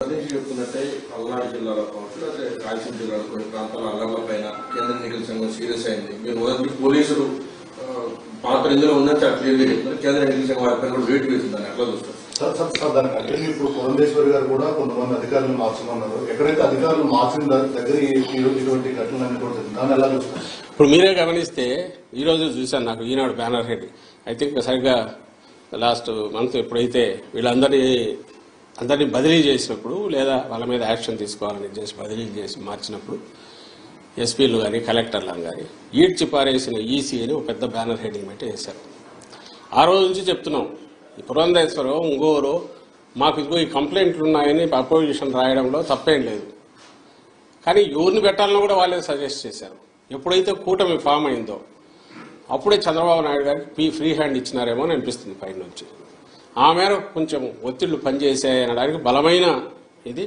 చెప్తున్నట్టే పల్నాడు జిల్లాలో కావచ్చు లేదా రాయలసీమ జిల్లాలో కొన్ని ప్రాంతాల అల్లర్ల పైన కేంద్ర ఎన్నికల సంఘం సీరియస్ అయింది. మీరు మొదటి పోలీసులు పాత్ర ఇందులో ఉందని చాలా క్లియర్గా చెప్తున్నారు. కేంద్ర ఎన్నికల సంఘం వారిపైన కూడా వేటు వేసిందని ఎట్లా చూస్తారు? దానికి ఇప్పుడు పురంధేశ్వరి గారు కూడా కొంతమంది అధికారులు మార్చమన్నారు. ఎక్కడైతే అధికారులు మార్చిన దగ్గర ఇటువంటి ఘటనలన్నీ కూడా దాన్ని ఎలా చూస్తారు? ఇప్పుడు మీరే గమనిస్తే ఈ రోజు చూశాను, నాకు ఈనాడు బ్యానర్ హెడ్ ఐ థింక్ సరిగ్గా లాస్ట్ మంత్ ఎప్పుడైతే అందరినీ బదిలీ చేసినప్పుడు లేదా వాళ్ళ మీద యాక్షన్ తీసుకోవాలని చేసి బదిలీ చేసి మార్చినప్పుడు ఎస్పీలు కానీ కలెక్టర్లను కానీ ఈడ్చి పారేసిన ఈసీ అని ఒక పెద్ద బ్యానర్ హెడ్డింగ్ పెట్టి వేశారు. ఆ రోజు నుంచి చెప్తున్నాం, ఈ పురంధేశ్వరం ఇంకోరు మాకు ఇదిగో ఈ కంప్లైంట్లు ఉన్నాయని అపోజిషన్ రాయడంలో తప్పేం లేదు. కానీ ఎవరిని పెట్టాలని కూడా వాళ్ళే సజెస్ట్ చేశారు. ఎప్పుడైతే కూటమి ఫామ్ అయిందో అప్పుడే చంద్రబాబు నాయుడు గారికి ఫ్రీ హ్యాండ్ ఇచ్చినారేమో అని అనిపిస్తుంది పైన నుంచి. ఆ మేర కొంచెం ఒత్తిళ్లు పనిచేసాయనడానికి బలమైన ఇది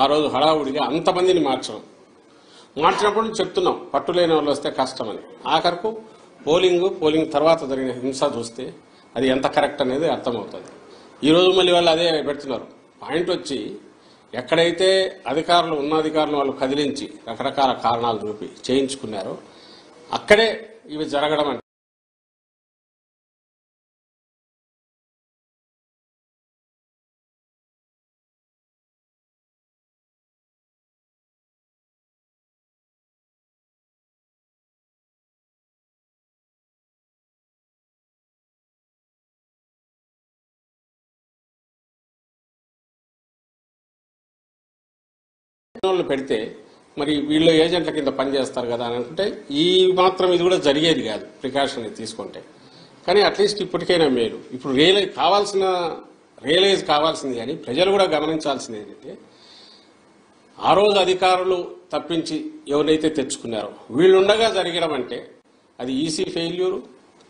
ఆ రోజు హడావుడిగా అంతమందిని మార్చినప్పుడు చెప్తున్నాం పట్టులేని వాళ్ళు వస్తే కష్టమని. ఆఖరకు పోలింగ్ తర్వాత జరిగిన హింస చూస్తే అది ఎంత కరెక్ట్ అనేది అర్థమవుతుంది. ఈరోజు మళ్ళీ వాళ్ళు అదే పెడుతున్నారు. పాయింట్ వచ్చి ఎక్కడైతే అధికారులు ఉన్న అధికారులను వాళ్ళు కదిలించి రకరకాల కారణాలు చూపి చేయించుకున్నారో అక్కడే ఇవి జరగడం అంటే పెడితే మరి వీళ్ళు ఏజెంట్ల కింద పనిచేస్తారు కదా అని అనుకుంటే ఈ మాత్రం ఇది కూడా జరిగేది కాదు ప్రికాషన్ తీసుకుంటే. కానీ అట్లీస్ట్ ఇప్పటికైనా మేలు. ఇప్పుడు రియలైజ్ కావాల్సింది కానీ ప్రజలు కూడా గమనించాల్సింది ఏంటంటే ఆ రోజు అధికారులు తప్పించి ఎవరైతే తెచ్చుకున్నారో వీళ్ళుండగా జరగడం అంటే అది ఈసీ ఫెయిల్యూరు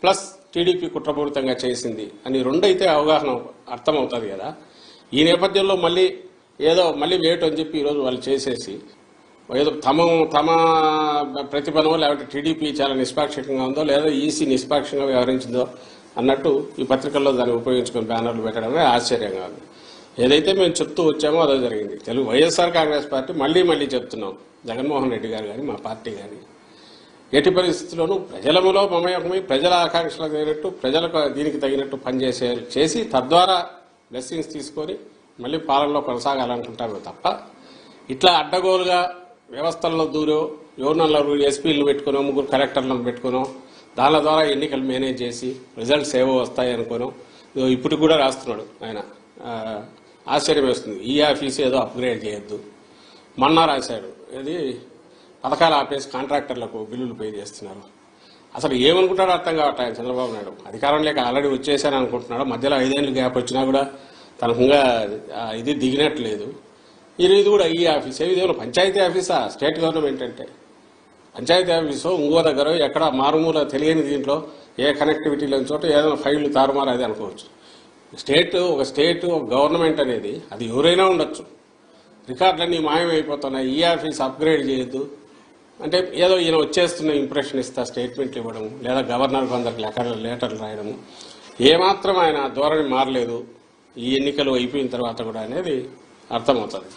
ప్లస్ టీడీపీ కుట్రపూరితంగా చేసింది అని రెండైతే అవగాహన అర్థమవుతుంది కదా. ఈ నేపథ్యంలో మళ్ళీ లేట్ అని చెప్పి ఈరోజు వాళ్ళు చేసేసి ఏదో తమ ప్రతిభనో లేకపోతే టీడీపీ చాలా నిష్పాక్షికంగా ఉందో లేదా ఈసీ నిష్పాక్షంగా వ్యవహరించిందో అన్నట్టు ఈ పత్రికల్లో దాన్ని ఉపయోగించుకుని బ్యానర్లు పెట్టడమే ఆశ్చర్యంగా ఉంది. ఏదైతే మేము చెప్తూ వచ్చామో అదే జరిగింది. వైఎస్ఆర్ కాంగ్రెస్ పార్టీ మళ్ళీ చెప్తున్నాం, జగన్మోహన్ రెడ్డి గారు కానీ మా పార్టీ కానీ ఎట్టి పరిస్థితుల్లోనూ ప్రజలములో మమేకమై ప్రజల ఆకాంక్షలకు తగినట్టు ప్రజలకు దీనికి తగినట్టు చేసి తద్వారా బ్లెస్సింగ్స్ తీసుకొని మళ్ళీ పాలనలో కొనసాగాలనుకుంటారు తప్ప ఇట్లా అడ్డగోలుగా వ్యవస్థల్లో దూరో ఎవరినో ఎస్పీలను పెట్టుకునో ముగ్గురు కలెక్టర్లను పెట్టుకునో దాని ద్వారా ఎన్నికలు మేనేజ్ చేసి రిజల్ట్స్ ఏవో వస్తాయి అనుకోను ఇప్పుడు కూడా రాస్తున్నాడు ఆయన. ఆశ్చర్యం వేస్తుంది. ఈ ఆఫీస్ ఏదో అప్గ్రేడ్ చేయొద్దు మొన్న రాశాడు, ఇది పథకాలు ఆపేసి కాంట్రాక్టర్లకు బిల్లులు పే చేస్తున్నారు. అసలు ఏమనుకుంటాడో అర్థం కావట్లేదు చంద్రబాబు నాయుడు. అధికారం లేక ఆల్రెడీ వచ్చేసాను అనుకుంటున్నాడు. మధ్యలో 5 ఏళ్ళు గ్యాప్ వచ్చినా కూడా తనకుగా ఇది దిగినట్లేదు. ఇది కూడా ఈ ఆఫీస్ ఇదేమో పంచాయతీ ఆఫీసా? స్టేట్ గవర్నమెంట్ అంటే పంచాయతీ ఆఫీసు ఇంకో దగ్గర ఎక్కడ మారుమూల తెలియని దీంట్లో ఏ కనెక్టివిటీ లేని చోట ఏదైనా ఫైళ్లు తారుమారు అది అనుకోవచ్చు. ఒక స్టేట్ గవర్నమెంట్ అనేది అది ఎవరైనా ఉండొచ్చు. రికార్డులన్నీ మాయమైపోతున్నాయి. ఈ ఆఫీస్ అప్గ్రేడ్ చేయొద్దు అంటే ఏదో ఈయన వచ్చేస్తున్న ఇంప్రెషన్ ఇస్తా స్టేట్మెంట్లు ఇవ్వడము లేదా గవర్నర్కి అందరికి లెటర్లు రాయడము. ఏమాత్రం ఆయన ధోరణి మారలేదు ఈ ఎన్నికలు అయిపోయిన తర్వాత కూడా అనేది అర్థమవుతుంది.